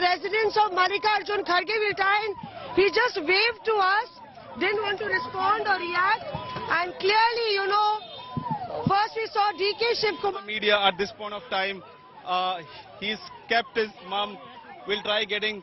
residents of Mallikarjun Kharge will try, and he just waved to us, didn't want to respond or react, and clearly, you know, first we saw DK Shivakumar. Media at this point of time, he's kept his mum. We'll try getting.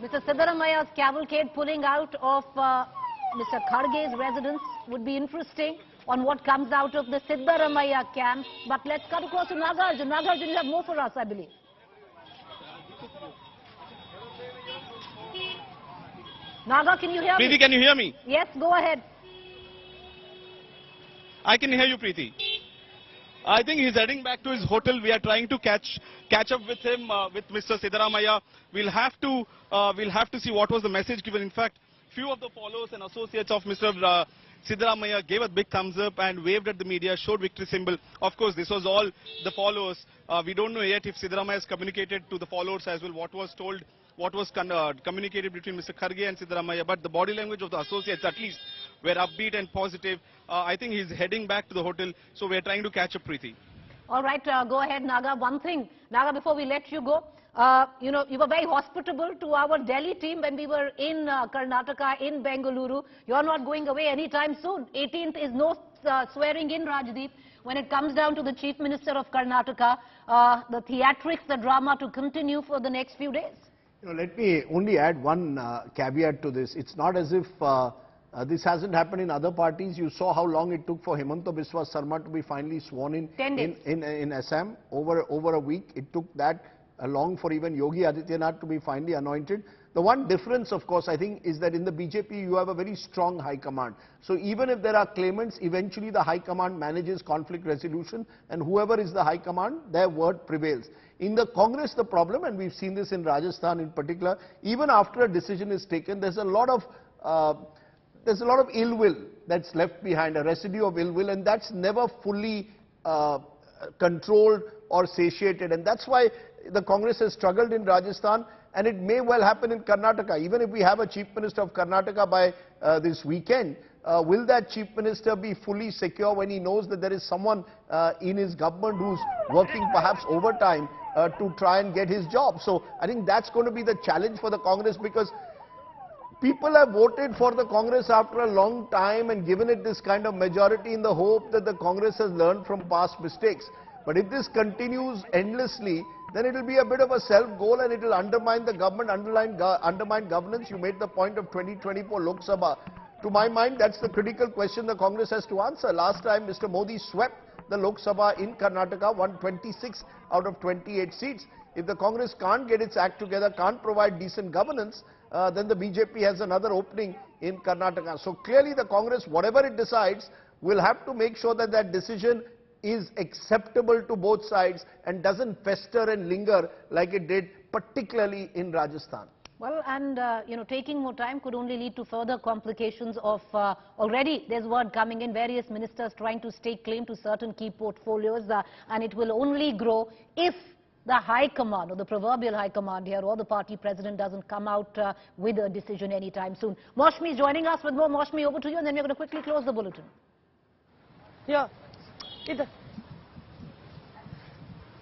Mr. Siddaramaiah's cavalcade pulling out of Mr. Kharge's residence would be interesting on what comes out of the Siddaramaiah camp. But let's cut across to Nagarjun. Nagarjun, you have more for us, I believe. Naga, can you hear me? Preeti, can you hear me? Yes, go ahead. I can hear you, Preeti. I think he's heading back to his hotel. We are trying to catch up with him, with Mr. Siddaramaiah. We'll have to see what was the message given. In fact, few of the followers and associates of Mr. Siddaramaiah gave a big thumbs up and waved at the media, showed victory symbol. Of course, this was all the followers. We don't know yet if Siddaramaiah has communicated to the followers as well what was told, what was communicated between Mr. Kharge and Siddaramaiah. But the body language of the associates, at least, were upbeat and positive. I think he's heading back to the hotel, so we're trying to catch up, Preeti. All right, go ahead, Naga. One thing, Naga, before we let you go, you know, you were very hospitable to our Delhi team when we were in Karnataka, in Bengaluru. You're not going away anytime soon. 18th is no swearing in, Rajdeep. When it comes down to the Chief Minister of Karnataka, the theatrics, the drama to continue for the next few days. You know, let me only add one caveat to this. It's not as if this hasn't happened in other parties. You saw how long it took for Himanta Biswa Sarma to be finally sworn in Assam. Over a week. It took that long for even Yogi Adityanath to be finally anointed. The one difference, of course, I think, is that in the BJP you have a very strong high command. So even if there are claimants, eventually the high command manages conflict resolution, and whoever is the high command, their word prevails. In the Congress, the problem, and we've seen this in Rajasthan in particular, even after a decision is taken, there's a lot of ill will that's left behind, a residue of ill will, and that's never fully controlled or satiated. And that's why the Congress has struggled in Rajasthan, and it may well happen in Karnataka. Even if we have a Chief Minister of Karnataka by this weekend, will that Chief Minister be fully secure when he knows that there is someone in his government who's working perhaps overtime to try and get his job? So I think that's going to be the challenge for the Congress, because people have voted for the Congress after a long time and given it this kind of majority in the hope that the Congress has learned from past mistakes. But if this continues endlessly, then it will be a bit of a self-goal, and it will undermine the government, undermine governance. You made the point of 2024 Lok Sabha. To my mind, that's the critical question the Congress has to answer. Last time, Mr. Modi swept the Lok Sabha in Karnataka, won 26 out of 28 seats. If the Congress can't get its act together, can't provide decent governance, then the BJP has another opening in Karnataka. So clearly the Congress, whatever it decides, will have to make sure that that decision is acceptable to both sides and doesn't fester and linger like it did, particularly in Rajasthan. Well, and you know, taking more time could only lead to further complications of already there's word coming in, various ministers trying to stake claim to certain key portfolios, and it will only grow if the high command, or the proverbial high command here, or the party president doesn't come out with a decision anytime soon. Moshmi is joining us with more. Moshmi, over to you, and then we're going to quickly close the bulletin. Yeah.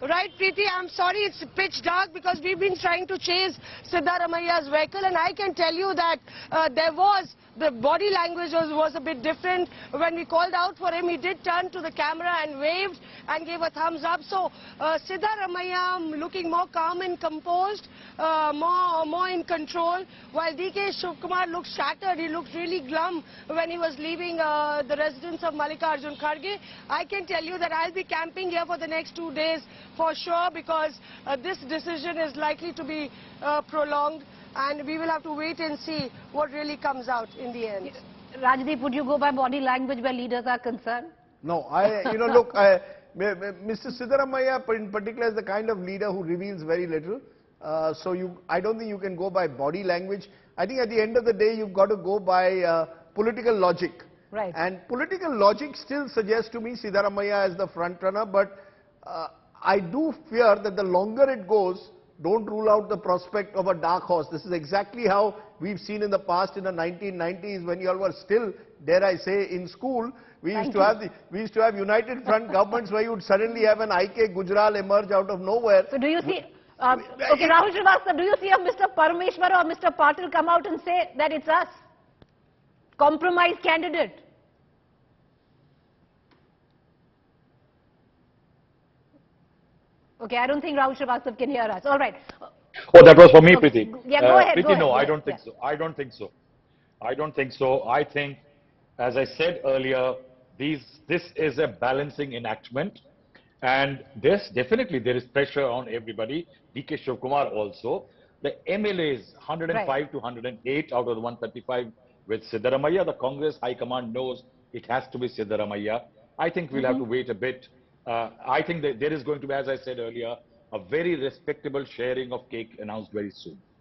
Right, Preeti, I'm sorry it's pitch dark because we've been trying to chase Siddaramaiah's vehicle, and I can tell you that the body language was a bit different. When we called out for him, he did turn to the camera and waved and gave a thumbs up. So Siddaramaiah looking more calm and composed, more in control, while DK Shivakumar looked shattered. He looked really glum when he was leaving the residence of Mallikarjun Kharge. I can tell you that I'll be camping here for the next 2 days for sure, because this decision is likely to be prolonged, and we will have to wait and see what really comes out in the end. Rajdeep, would you go by body language where leaders are concerned? No, look, Mr. Siddaramaiah in particular is the kind of leader who reveals very little. I don't think you can go by body language. I think at the end of the day, you've got to go by political logic. Right. And political logic still suggests to me Siddaramaiah as the front runner, but I do fear that the longer it goes, don't rule out the prospect of a dark horse. This is exactly how we've seen in the past in the 1990s when you all were still, dare I say, in school. We used to have United Front governments where you would suddenly have an IK Gujral emerge out of nowhere. So do you see, okay, Rahul Srivastava, do you see a Mr. Parameshwar or Mr. Patil come out and say that it's us? Compromise candidate. Okay, I don't think Rahul Srivastava can hear us. All right. Oh, that was for me, Preeti. Yeah, go ahead. Preeti, no, I I don't think so. I don't think so. I don't think so. I think, as I said earlier, this is a balancing enactment. And definitely there is pressure on everybody. DK Shivakumar also. The MLAs, 105 to 108 out of the 135 with Siddaramaiah. The Congress High Command knows it has to be Siddaramaiah. I think we'll have to wait a bit. I think that there is going to be, as I said earlier, a very respectable sharing of cake announced very soon.